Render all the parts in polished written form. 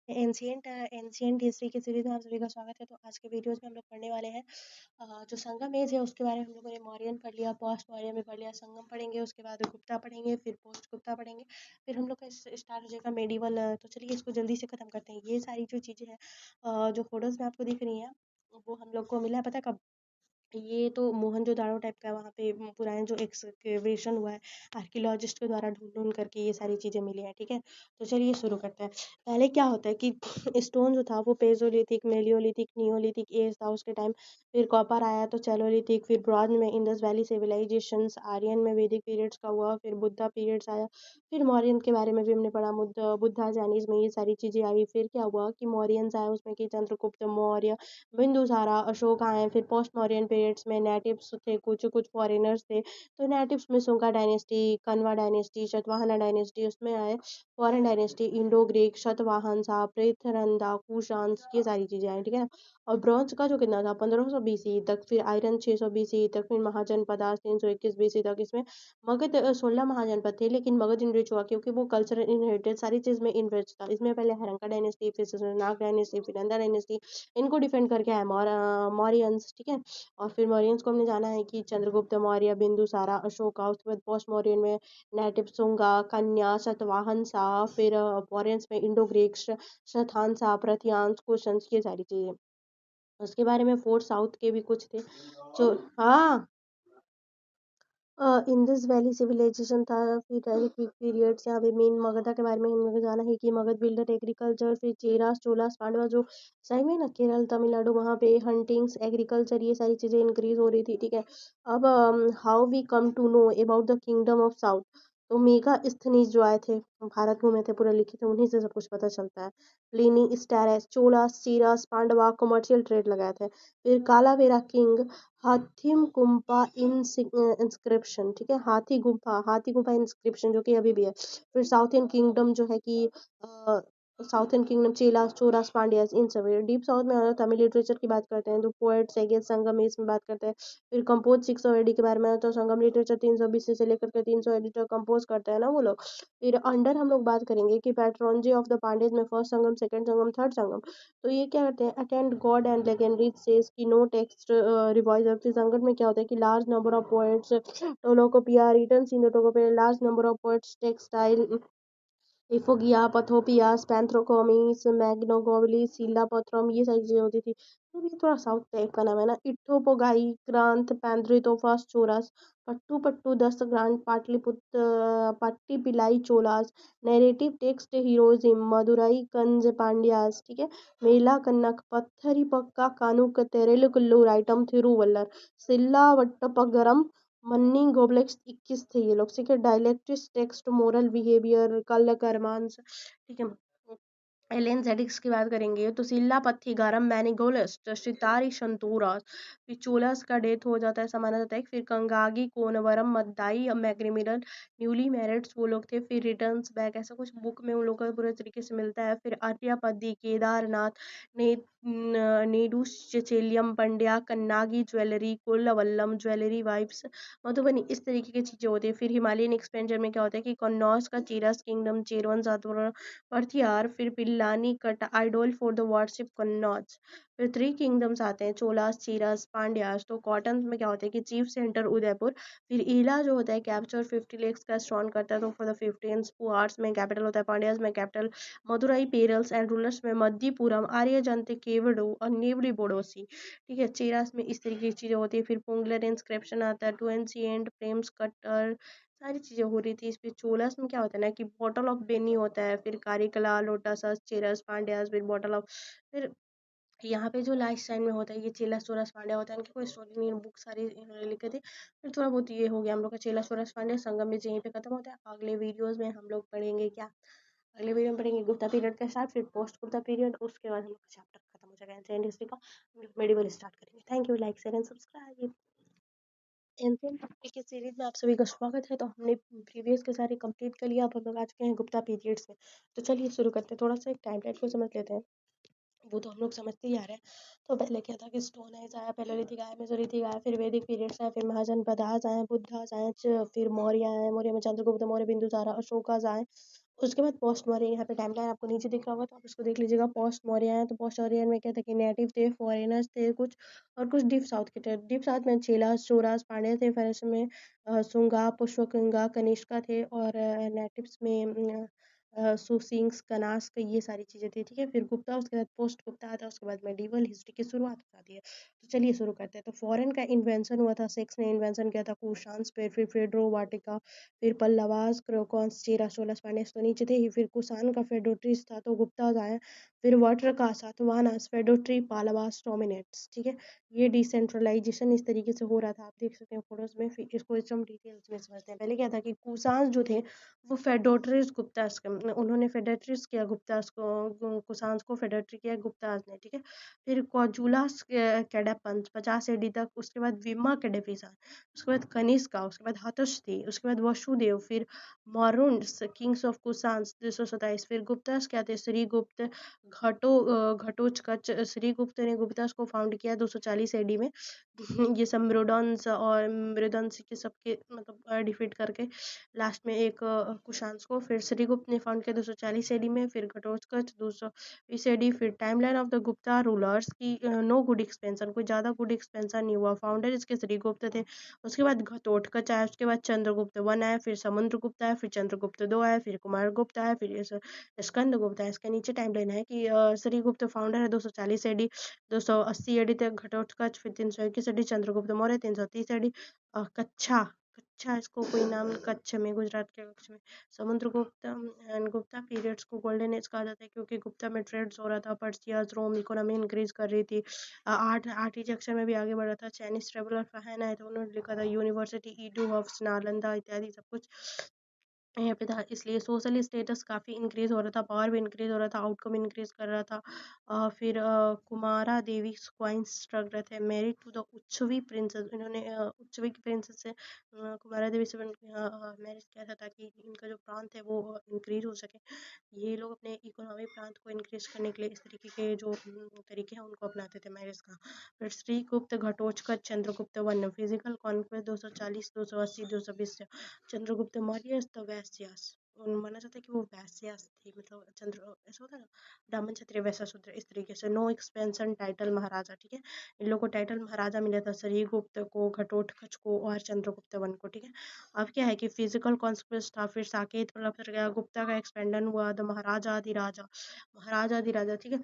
Ancient history की series में आप सभी का स्वागत है। तो आज के वीडियोस में हम लोग पढ़ने वाले हैं जो संगम एज है उसके बारे में। हम लोगों ने मौर्यन पढ़ लिया, पोस्ट मौर्यन में पढ़ लिया, संगम पढ़ेंगे, उसके बाद गुप्ता पढ़ेंगे, फिर पोस्ट गुप्ता पढ़ेंगे, फिर हम लोग का स्टार्ट हो जाएगा मेडिवल। तो चलिए इसको जल्दी से खत्म करते हैं। ये सारी जो चीज़ें हैं जो फोटोज में आपको दिख रही हैं वो हम लोग को मिला है, पता है कब? ये तो मोहनजोदाड़ो टाइप का वहाँ पे पुराने जो एक्सकवेशन हुआ है आर्कियोलॉजिस्ट के द्वारा ढूंढ ढूंढ करके ये सारी चीज़ें मिली हैं, ठीक है। तो चलिए शुरू करते हैं। पहले क्या होता है कि स्टोन जो था वो पेजोलिथिक, मेलियोलिथिक, नियोलिथिक एज था उसके टाइम। फिर कॉपर आया तो चैलोलिथिक, फिर ब्रॉन्ज में इंडस वैली सिविलाइजेशंस, आर्यन में वैदिक पीरियड्स का हुआ, फिर बुद्धा पीरियड्स आया, फिर मौर्यन के बारे में भी हमने पढ़ा, बुद्धा चाइनीज में ये सारी चीज़ें आई। फिर क्या हुआ कि मौर्यंस आए उसमें कि चंद्रगुप्त मौर्य, बिंदुसारा, अशोक आए। फिर पोस्ट मॉडर्न पीरियड्स में नेटिव्स थे, कुछ कुछ फॉरेनर्स थे। तो नेटिव्स में Shunga dynasty, Kanva dynasty, Satavahana dynasty उसमें आए। Foreign dynasty Indo Greek, Satavahana सा, पृथ्वी, कुशांस, ये सारी चीजें आई, ठीक है ना। और ब्रॉन्ज का जो कितना था 1500 बीसी तक, फिर आयरन 600 बीसी तक, फिर महाजनपद 321 बीसी तक। इसमें मगध 16 महाजनपद थे, लेकिन मगध इनरिच हुआ क्योंकि वो कल्चरल इनहेरिटेड सारी चीज में इनरिच था। इसमें पहले हरंका डायनेस्टी, फिर नाग डायनेस्टी, फिर नंदा डायनेस्टी, इनको डिफेंड करके आए मौर्यंस, ठीक है। और फिर मौर्यंस को हमने जाना है कि चंद्रगुप्त मौर्य, बिंदुसारा, अशोका, उसके बाद पोस्ट मौर्यन में नेटिव सुंगा, कन्या, शतवाहन सा, फिर मौर्यंस में इंडो ग्रीक, शथानसा, प्रथियांस, कुशंस, ये सारी चीजें। उसके बारे में फोर्ट साउथ के भी कुछ थे जो, हाँ, इंडस वैली सिविलाइजेशन था। फिर क्विक पीरियड्स, यहाँ पे मेन मगधा के बारे में हम लोग जाना है कि मगध बिल्डर एग्रीकल्चर, फिर चेरास, चोलास, पांडवा जो साइड में ना केरल तमिलनाडु वहाँ पे हंटिंग्स, एग्रीकल्चर, ये सारी चीजें इंक्रीज हो रही थी, ठीक है। अब how we come to know about the kingdom of south. तो मेगास्थनीज जो आए थे, भारत घूमे थे, पूरा लिखे थे, उन्हीं से सब कुछ पता चलता है। प्लिनी, स्टेरस, चोलास, चीरास, पांडवा कमर्शियल ट्रेड लगाए थे। फिर कालावेरा किंग, हाथिम गुम्फा इंस्क्रिप्शन, ठीक है, हाथी गुम्फा इंस्क्रिप्शन जो कि अभी भी है। फिर साउथ इंड किंगडम जो है कि साउथ इंड किंगडम, चेलास, चोरास, पांड्यास, इन सब। डीप साउथ में आया तमिल लिटरेचर की बात करते हैं तो पोएट सेगेस, संगम इसमें बात करते हैं। फिर कंपोज 600 एडी के बारे में, तो संगम लिटरेचर 320 से लेकर के 300 एडी तक कंपोज करते हैं ना वो लोग। फिर अंडर हम लोग बात करेंगे कि पैट्रोनजी ऑफ द पांडेज में first Sangam, second Sangam, third Sangam. तो ये क्या करते हैं, attend god and legendary sage की नो टेक्स्ट रिवाइज। फिर संकट में क्या होता है कि large number of poets, Tolkappiyam return in the Tolkappiyam, large number of poets, टेक्सटाइल, इफोगिया, पथोपियास, पैंथ्रोकोमिस, मैग्नोगोबली, सिलापत्रम, ये सारी चीजें होती थी। तो ये थोड़ा साउथ टाइप का नाम है ना। इट्ठोपोगाई, ग्रांथ, पैंथ्रितोफास, चोरास, पट्टू पट्टू, दस्त ग्रांथ, पाटलिपुत्र, पट्टी पिलाई, Cholas, narrative text heroism, Madurai कंज, पांड्यास, ठीक है। मेला कन्नक, पत्थरी पक्का, कानुक, तेरेलुकुल्लू, राइटम, थिरुवल्लर, सिल्ला वट्टपगरम, मन्नी, गोबलेक्स, 21 थे ये लोग, ठीक है। डायलेक्टिक्स, टेक्स्ट, मोरल बिहेवियर, कल कर्मांस, ठीक है। एलियन जेडिक्स की बात करेंगे तो सिल्ला पत्थी गारम, मैनिगोलस, सितारी, शंतूरास। फिर चोलास का डेथ हो जाता है, ऐसा माना जाता है। फिर कंगागी, कोनवरम, मद्दाई, मैग्रिमिडल, न्यूली मैरिड्स वो लोग थे। फिर रिटर्न्स बैक, ऐसा कुछ बुक में उन लोग का पूरे तरीके से मिलता है। फिर आर्यापद्दी, केदारनाथ, ने नेडू, चेचेलियम, पंड्या, कन्नागी ज्वेलरी, कोल्लवल्लम ज्वेलरी, वाइब्स, मधुबनी, इस तरीके की चीजें होती है। फिर हिमालयन एक्सपेंजर में क्या होता है कि कन्नौज का चीरस किंगडम, चेरवन, सातवाहन, पर्थियार, फिर पिल्लानी कट, idol for the worship, Kannauj. फिर थ्री किंगडम्स आते हैं, चोलास, चीरास, पांड्यास। तो कॉटन में क्या होता है कि चीफ सेंटर उदयपुर। फिर ईला जो होता है कैप्चर 50 लेक्स का स्ट्रॉन करता है, तो फॉर द 15 पुआर्स में कैपिटल होता है, पांड्यास में capital, Madurai perils and rulers में मध्यपुरम, आर्य जनते केवड़ो और नेवली बोडोसी, ठीक है। चेरास में इस तरीके की चीजें होती है। फिर पोंगलर इंस्क्रिप्शन आता है, टू एंशिएंट प्रेम्स कटर, सारी चीजें हो रही थी। इस पे चोलास में क्या होता है ना कि बॉटल ऑफ बेनी होता है, फिर कारिकला, लोटस, चेरस, पांड्यास, फिर बॉटल ऑफ, फिर यहाँ पे जो लास्ट टाइम में होता है ये चेला चोरस पांड्या होता है, इनकी कोई स्टोरी नहीं, बुक सारी इन्होंने लिखे थे। फिर थोड़ा बहुत ये हो गया हम लोग का चेला चोरस पांड्या। संगम में यहीं पे खत्म होता है। अगले वीडियोस में हम लोग पढ़ेंगे क्या, अगले वीडियो में पढ़ेंगे गुप्ता पीरियड के साथ, फिर पोस्ट गुप्ता पीरियड, उसके बाद हम लोग का चैप्टर खत्म हो जाएगा एंशिएंट हिस्ट्री का, हम लोग मेडिवल स्टार्ट करेंगे। Thank you, like share and subscribe. Ancient history की सीरीज में आप सभी का स्वागत है। तो हमने प्रीवियस के सारे कंप्लीट कर लिया, अब हम लोग आ चुके हैं गुप्ता पीरियड्स में। तो चलिए शुरू करते हैं, थोड़ा सा एक टाइमलाइन को समझ लेते हैं। वो तो हम लोग समझते ही आ रहे हैं। तो पहले क्या था कि स्टोन एज आया, पैलेolithic आया, मेसोलिथिक आया, फिर वैदिक पीरियड्स आए, फिर महाजनपदास आए, बुद्धास आए, फिर मौर्य आए, मौर्य में चंद्रगुप्त मौर्य, बिंदुसारा, अशोकास आए। उसके बाद पोस्ट मौर्य, यहाँ पे टाइमलाइन आपको नीचे दिख रहा होगा तो आप इसको देख लीजिएगा। पोस्ट मौर्य है तो पोस्ट मौर्य में क्या था कि नेटिव थे, फॉरेनर्स थे कुछ, और कुछ डीप साउथ के थे। डीप साउथ में चेलास, चोरास, पांड्य थे। फिर इसमें सुंगा, पुष्पगंगा, कनिष्का थे, और नेटिव्स में सुसिंग्स, कनास्क, ये सारी चीज़ें थी, ठीक है। फिर गुप्ता, उसके बाद पोस्ट गुप्ता आता है, उसके बाद मेडिवल हिस्ट्री की शुरुआत हो जाती है। तो चलिए शुरू करते हैं। तो फॉरेन का इन्वेंशन हुआ था, सेक्स ने इन्वेंशन किया था कुशांस पे, फिर फेड्रो वाटिका, फिर पल्लवास, क्रोकॉन्स, चेरा, सोलस, पांड्यस तो नीचे थे ही। फिर कुषाण का फेडोट्रिस था तो गुप्ता आया। फिर वाटर का सातवाहन फेडोट्री, पालवास डोमिनेट्स, ठीक है। ये डिसेंट्रलाइजेशन इस तरीके से हो रहा था, आप देख सकते हैं फोटोज में। फिर इसको एकदम डिटेल्स में समझते हैं। पहले क्या था कि कुषाण जो थे वो फेडोट्रिस गुप्तास उन्होंने फेडोट्रिस किया गुप्तास को, कुषाण को फेडोट्री किया गुप्तास ने, ठीक है। फिर कॉजुलास कैडेपन 50 AD तक, उसके बाद विमा कैडेपिसा, उसके बाद कनिष्का, उसके बाद हतष्टी, उसके बाद वसुदेव, फिर मॉरुंड्स किंग्स ऑफ कुशांस 227। फिर गुप्तास क्या थे, श्रीगुप्त, घटोत्कच। श्रीगुप्त ने गुप्तास को फाउंड किया 240 AD में। ये सब मृदंस और मृदंस के सबके मतलब डिफीट करके लास्ट में एक कुशांस को। फिर श्रीगुप्त ने फाउंड किया 240 AD में। फिर घटोत्कच 220 AD। फिर timeline of the Gupta rulers की नो गुड एक्सपेंशन, कोई ज़्यादा गुड एक्सपेंशन नहीं हुआ। फाउंडर इसके श्रीगुप्त थे। उसके बाद घटोत्कच आया, उसके बाद चंद्रगुप्त वन आया, फिर समुद्रगुप्त आया, फिर चंद्रगुप्त दो आया, फिर कुमारगुप्त आया, फिर स्कंदगुप्त आया। इसके नीचे टाइमलाइन है कि श्रीगुप्त फाउंडर है 240 AD, 280 AD तक घटोत्कच, फिर 321 AD चंद्रगुप्त मौर्य, 330 AD कच्छा, कच्छा इसको कोई नाम, कच्छ में, गुजरात के कच्छ में समुद्रगुप्त एंड गुप्ता पीरियड्स को गोल्डन एज कहा जाता है, क्योंकि गुप्ता में ट्रेड्स हो रहा था, पर्सिया, रोम इकोनॉमी इंक्रीज कर रही थी। आठ आठ ही अक्षर में भी आगे बढ़ रहा था। चाइनीज ट्रेवलर फहन है तो उन्होंने लिखा था यूनिवर्सिटी ईडू ऑफ नालंदा इत्यादि सब कुछ यहाँ पे था। इसलिए सोशल स्टेटस काफ़ी इंक्रीज हो रहा था, पावर भी इंक्रीज हो रहा था, आउटकम इंक्रीज कर रहा था। फिर कुमारा देवी क्वाइंस स्ट्रक रहे थे, मैरिड टू द उच्छवी प्रिंसेस, इन्होंने उच्छवी की प्रिंसेस से कुमारा देवी से मैरिज किया था ताकि इनका जो प्रांत है वो इंक्रीज हो सके। ये लोग अपने इकोनॉमी प्रांत को इंक्रीज करने के लिए इस तरीके के जो तरीके हैं उनको अपनाते थे मैरिज का। फिर Srigupta, Ghatotkacha, Chandragupta one, physical conquest 240, 280, 220। Chandragupta Maurya the Vaishyas, माना जाता है कि वो वैश्यास थे, मतलब चंद्र ऐसा होता है ना, ब्राह्मण क्षत्रिय वैश्य शूद्र, इस तरीके से। नो एक्सपेंशन टाइटल महाराजा, ठीक है। इन लोगों को टाइटल महाराजा मिला था, श्रीगुप्त को, घटोत्कच को और चंद्रगुप्त वन को, ठीक है। अब क्या है कि फिजिकल कॉन्सिक्वेंस था, फिर साकेत मतलब फिर गया, गुप्ता का एक्सपेंडन हुआ, द महाराजा महाराजा, ठीक है।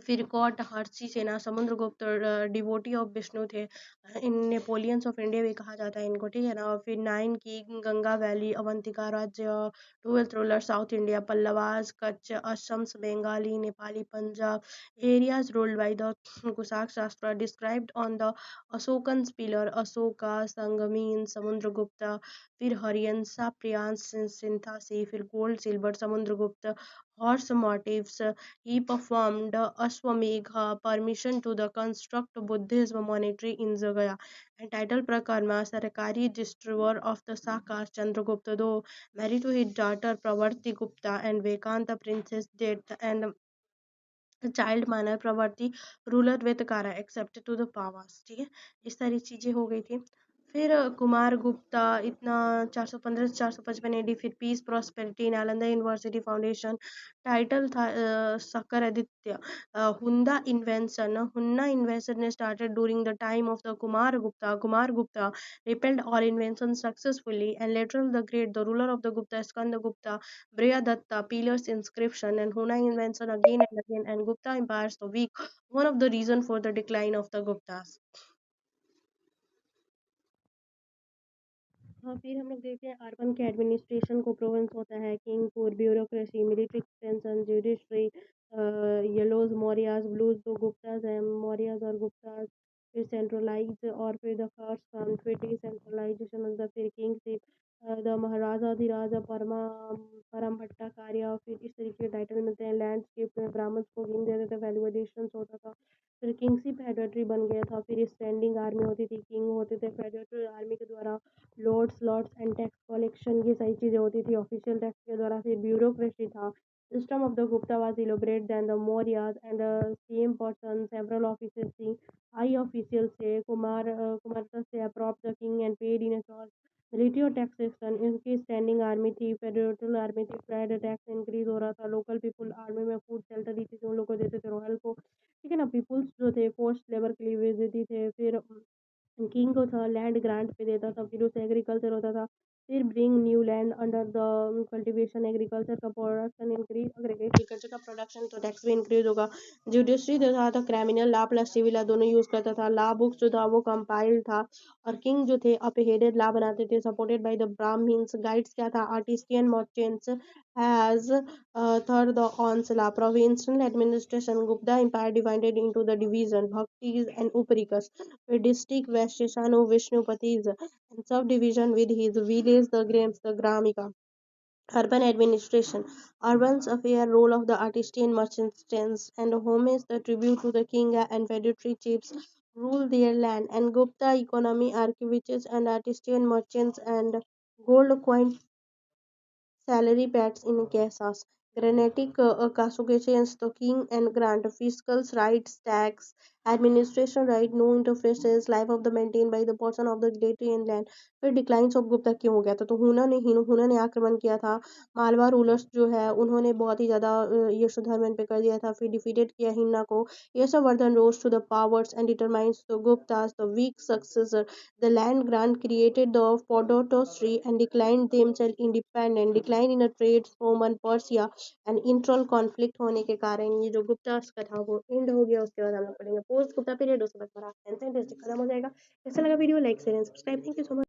फिर कॉट हर्षी सेना, समुद्रगुप्त डिवोटी ऑफ विष्णु थे, इन नेपोलियंस ऑफ इंडिया भी कहा जाता है इनको, ठीक है ना। और फिर नाइन की गंगा वैली, अवंतिका राज्य, 12th ruler South India, Pallavas, Kutch, असम्स, Bengali, Nepali, Punjab, areas ruled by the कुशाक शास्त्र described on the Ashokan pillar, Ashoka, संगमीन, समुद्रगुप्त, फिर हरियंसा, प्रियांश, सिंथासी, फिर gold silver, Samudragupta, horse motives, he performed Ashwamedha, permission to the construct Buddhist monastery in Jagaya, and title Prakarma, Sarkari destroyer of the Sakas, Chandragupta, though married to his daughter Pravarti Gupta and Vedanta princess death, and child manner प्रवृत्ति ruler with कारा except to the powers, ठीक है। इस सारी चीज़ें हो गई थी। फिर कुमार गुप्ता इतना 415 से 455 AD, फिर piece prosperity, Nalanda university foundation, title था शकर आदित्य, हुन्ना इन्वेंशन ने started during the time of the Kumar Gupta repelled all inventions successfully, and later the great, the ruler of the Gupta, Skanda Gupta, Brihadatta, pillars inscription, and Huna invention again and again, and Gupta empires the weak, one of the reason for the decline of the Guptas. हाँ, फिर हम लोग देखते हैं urban के administration को province होता है, king core, bureaucracy, military extension, judiciary, yellows, Mauryas, blues, तो गुप्ताज हैं, मौर्याज और गुप्ताज। फिर सेंट्रलाइज, और फिर द फर्स्ट सन, फिर डिसेंट्रलाइजेशन ऑफ द फिर किंगशिप, द महाराजाधिराजा परमा परम भट्टाचार्य, फिर इस तरीके के टाइटल मिलते हैं। लैंडस्केप में ब्राह्मण को किंग देते थे, वैल्यूएशन होता था। फिर किंगशिप हेरिडेटरी बन गया था। फिर स्टैंडिंग आर्मी होती थी, किंग होते थे, फेडरेटरी आर्मी के द्वारा लॉर्ड्स एंड टैक्स कलेक्शन, ये सारी चीज़ें होती थी ऑफिशियल टैक्स के द्वारा। फिर ब्यूरोक्रेसी था। System of the Gupta was elaborate than the Mauryas and same person several offices थी, हाई ऑफिशियल से कुमार कुमारता से अप्रॉप the king and paid in military और टैक्सेशन, इनकी स्टैंडिंग आर्मी थी, फेडरल आर्मी थी, प्राइड टैक्स इंक्रीज हो रहा था, लोकल पीपुल आर्मी में फूड शेल्टर दी थी, उन लोग को देते थे, रॉयल को, ठीक है ना, पीपुल्स जो थे फोर्स्ड लेबर के लिए भेज देती थे, फिर किंग को था लैंड ग्रांट पे देता था, फिर उसे एग्रीकल्चर होता था, फिर bring new land under the cultivation, agriculture का प्रोडक्शन इंक्रीज, अगर एग्रीकल्चर का प्रोडक्शन तो टैक्स भी इंक्रीज होगा। जुडिशरी जो था तो criminal law plus civil law दोनों यूज करता था, लॉ बुक्स जो था वो कंपाइल्ड था, और किंग जो थे अपहेडेड लॉ बनाते थे, supported by the Brahmins, guides क्या था artisan merchants has third the Onsala provincial administration Gupta empire divided into the division Bhaktis and Uparikas with district Vaisheshanu Vishnupatis and subdivision with his village the Grams the Gramika. Urban administration, urban's affair role of the artisan merchants and homage the tribute to the king and feudatory chiefs rule their land and Gupta economy archivists and artisan merchants and gold coin salary packs in Kansas, granitic classifications, the king and grant, fiscal rights, tax, administration right, no interfaces, life of the maintained by the person of the territory and land. फिर declines of Gupta क्यों हो गया था, तो हुना ने आक्रमण किया था, मालवा रूलर्स जो है उन्होंने बहुत ही ज़्यादा यशोधर्मन पे कर दिया था, फिर डिफीटेड किया हिन्ना को, Yashovardhan rose to the powers and determines the Guptas the weak successor, the land grant created the feudatory and declined themselves independent, decline in a trade, Roman, Persia and internal conflict होने के कारण ये जो गुप्ता का था वो एंड हो गया। उसके बाद हम लोग पढ़ेंगे पोस्ट गुप्ता पीरियड, उसके बाद खत्म हो जाएगा। कैसा लगा video, like share and subscribe. Thank you so much.